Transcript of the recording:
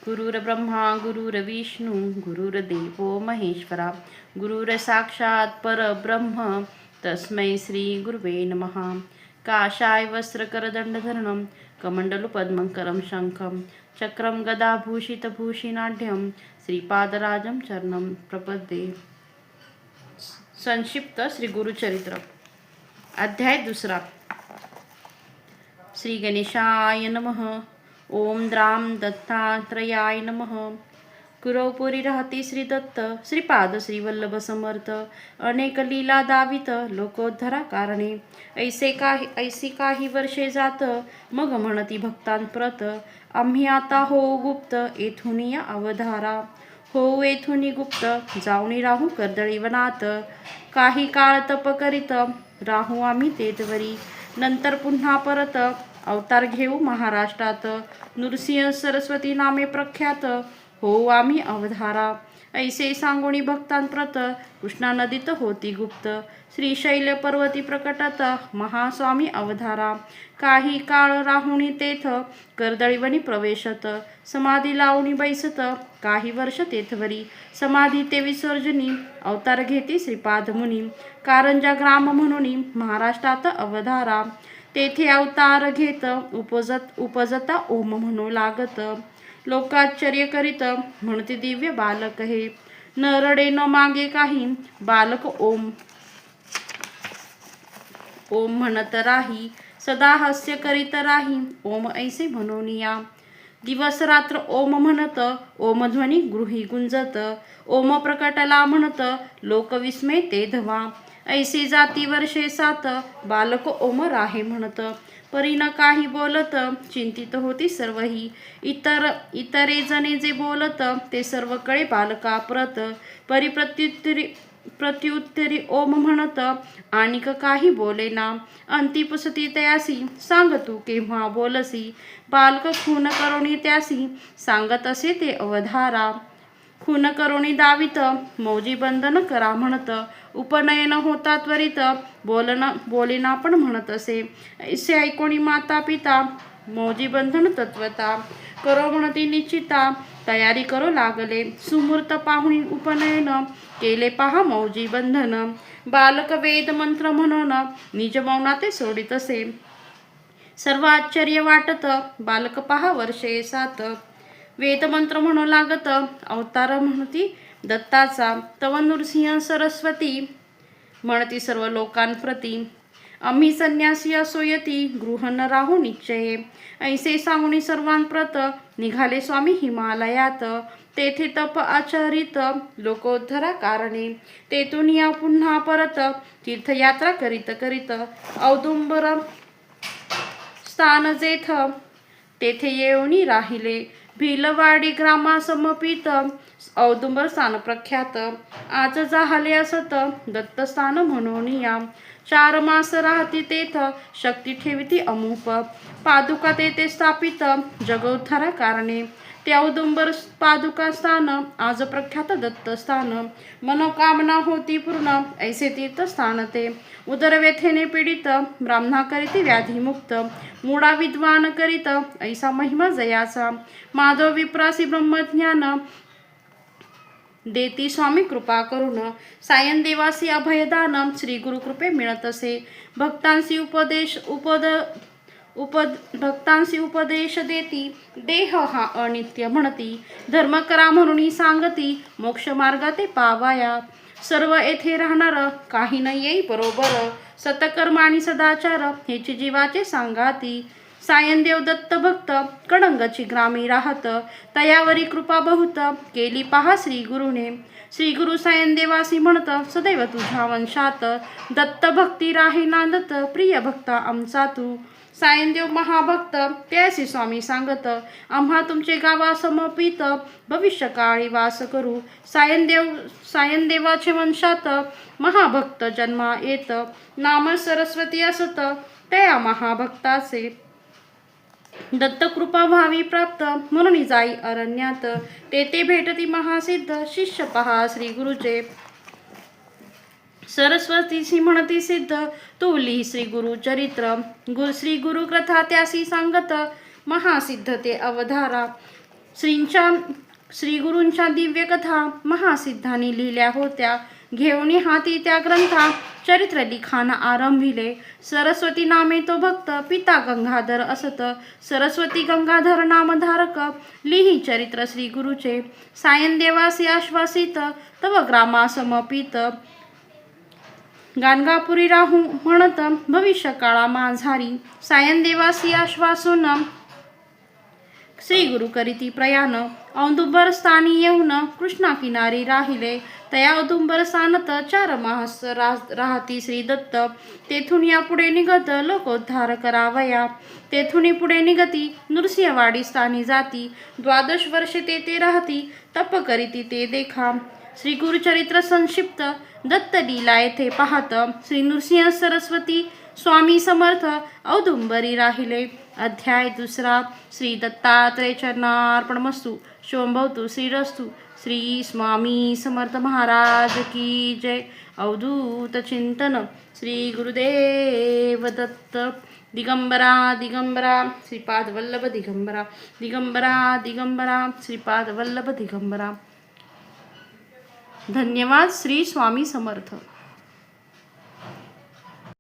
गुरुर्ब्रह्मा गुरुर्विष्णू गुरुर्देवो महेश्वरा गुरुर साक्षात परब्रह्म तस्मै श्री गुरुवे नमः. काषाय वस्त्रकरदंडधरणं कमण्डलुपद्मकरं शंखं चक्रं गदाभूषितभूषिताढ्यं श्रीपादराजं चरणं प्रपद्ये. संक्षिप्त श्री गुरुचरित्र अध्याय 2. श्री गणेशाय नमः. ओम द्राम दत्तात्रयाय नमः. कुरवपुरी राहती श्री दत्त श्रीपाद श्री वल्लभ समर्थ अनेक लीला दावित लोकोद्धरा कारणे. ऐसी काही वर्षे जात मग म्हणती भक्तांप्रत आम्ही आता होऊ गुप्त येथुनी अवधारा. होऊ येथुनी गुप्त जाऊनी राहू कर्दळी वनात. काही काळ तप करीत राहू आम्ही तेथवरी. नंतर पुन्हा परत अवतार घेऊ महाराष्ट्रात. नृसिंह सरस्वती नामे प्रख्यात होऊ आम्ही अवधारा. ऐसे सांगोनी भक्तांप्रत कृष्णा नदीत होती गुप्त. श्रीशैल पर्वती प्रकटत महास्वामी अवधारा. काही काळ राहुणी तेथ कर्दळीवनी प्रवेशत. समाधी लावणी बैसत काही वर्ष तेथवरी. समाधी ते विसर्जनी अवतार घेती श्रीपाद मुनी. कारंजा ग्राम म्हणून महाराष्ट्रात अवधारा. तेथे अवतार घेत उपजता ओम म्हणू लागत. लोकाश्चर्य करीत म्हणते दिव्य बालक हे. न रडे न मागे काही बालक ओम ओम म्हणत राही. सदा हास्य करीत राही ओम ऐसे म्हणून या. दिवस रात्र ओम म्हणत ओम ध्वनी गृही गुंजत. ओम प्रकटला म्हणत लोक विस्मय ते धवा. ऐसे जाती वर्षे 7 बालक ओम राहे म्हणत. परी न काही बोलत चिंतित होती सर्वही. इतरे जणे जे बोलत ते सर्व कळे बालका प्रत. परी प्रत्युत्तरी ओम म्हणत आणिक काही बोलेना. अंती पुसती तयासी सांग तू केव्हा बोलसी. बालक खून करोनी त्यासी सांगत असे ते अवधारा. खून करोनी दावित मौजी बंधन करा म्हणत. उपनयन होता त्वरित बोलेना पण म्हणत असे. ऐसे ऐकोणी माता पिता मौजी बंधन तत्वता. करो म्हणती निश्चिता तयारी करू लागले. सुमूर्त पाहुणी उपनयन केले पहा मौजी बंधन. बालक वेद मंत्र म्हणून निज मौनाते सोडित असे. सर्व आश्चर्य वाटत बालक पहा वर्षे 7. वेदमंत्र म्हणू लागत अवतार म्हणती दत्ताचा. तव नृसिंह सरस्वती म्हणती सर्व लोकांप्रती. आम्ही संन्यासी असोयती गृह न राहू निश्चये. ऐसे सांगुनी सर्वांप्रत निघाले स्वामी हिमालयात. तेथे तप आचरित लोकोद्धरा कारणे. तेथून या पुन्हा परत तीर्थयात्रा करीत करीत औदुंबर स्थान जेथ तेथे येऊनी राहिले. भिलवाडी ग्रामासमपीत औदुंबर स्थान प्रख्यात. आज झाले असत दत्तस्थान म्हणून या. 4 मास राहती तेथ शक्ती ठेविती अमूप. पादुका तेथे स्थापित जगोद्धरा कारणे. ते औदुंबर पादुका स्थान आज प्रख्यात दत्तस्थान. मनोकामना होती पूर्ण ऐसे तीर्थस्थान ते. उदरव्यथेने पीडित ब्राह्मणा करीती व्याधिमुक्त. मुळा विद्वान करीत ऐसा महिमा जयाचा. माधव विप्रासी ब्रह्मज्ञान देती स्वामी कृपा करून. सायन देवासी अभयदान श्री गुरु कृपे मिळत असे. भक्तांसी उपदेश देती देह हा अनित्य म्हणती. धर्म करा म्हणून सांगती मोक्ष मार्गा ते पावाया. सर्व येथे राहणार काही न येई बरोबर. सतकर्म आणि सदाचार हेची जीवाचे सांगाती. सायनदेव दत्त भक्त कडंगची ग्रामी राहत. तयावरी कृपा बहुत केली पहा श्री गुरुने. श्री गुरु सायनदेवासी म्हणत सदैव तुझ्या वंशात. दत्त भक्ती राही नांदत प्रिय भक्ता आमचा तू. सायनदेव महाभक्त त्यासी स्वामी सांगत आम्हा तुमचे गावा समर्पित भविष्यकाळी वास करू. सायनदेवाचे वंशात महाभक्त जन्मा येत. नाम सरस्वती असत त्या महाभक्ताचे. दत्तकृपा व्हावी प्राप्त म्हणून जाई अरण्यात. तेथे भेटती महासिद्ध शिष्य पहा श्री गुरुचे. सरस्वतीसी म्हणती सिद्ध तू लिही श्री गुरु चरित्र. श्री गुरु कथा त्यासी सांगत महासिद्ध ते अवधारा. श्री गुरूंच्या दिव्य कथा महासिद्धांनी लिहिल्या होत्या. घेऊन हाती त्या ग्रंथा चरित्र लिखाण आरंभिले. सरस्वती नामे तो भक्त पिता गंगाधर असत. सरस्वती गंगाधर नामधारक लिही चरित्र श्री गुरुचे. सायन देवासी आश्वासित तव ग्रामा समपित. गाणगापुरी राहू म्हणत भविष्य काळा माझारी. सायन देवासी आश्वासून श्री गुरु करीती प्रयाण. औदुंबर स्थानी येऊन कृष्णा किनारी राहिले. तया औदुंबर स्थानत 4 मास राहती श्री दत्त. तेथून या पुढे निघत लोकोद्धार करावया. तेथून पुढे निघती नृसिंहवाडी स्थानी जाती. 12 वर्षे ते राहती तप करीती ते देखा. श्री गुरुचरित्र संक्षिप्त दत्त लीला येथे पाहत. श्री नृसिंह सरस्वती स्वामी समर्थ औदुंबरी राहिले. अध्याय 2. श्री दत्तात्रय चरणार्पणमस्तु. शोभवतु श्रीरस्तु. श्री स्वामी समर्थ महाराज की जय. अवधूत चिंतन. श्री गुरुदेव दत्त. दिगंबरा दिगंबरा श्रीपाद वल्लभ दिगंबरा. दिगंबरा दिगंबरा श्रीपाद वल्लभ दिगंबरा. धन्यवाद. श्री स्वामी समर्थ.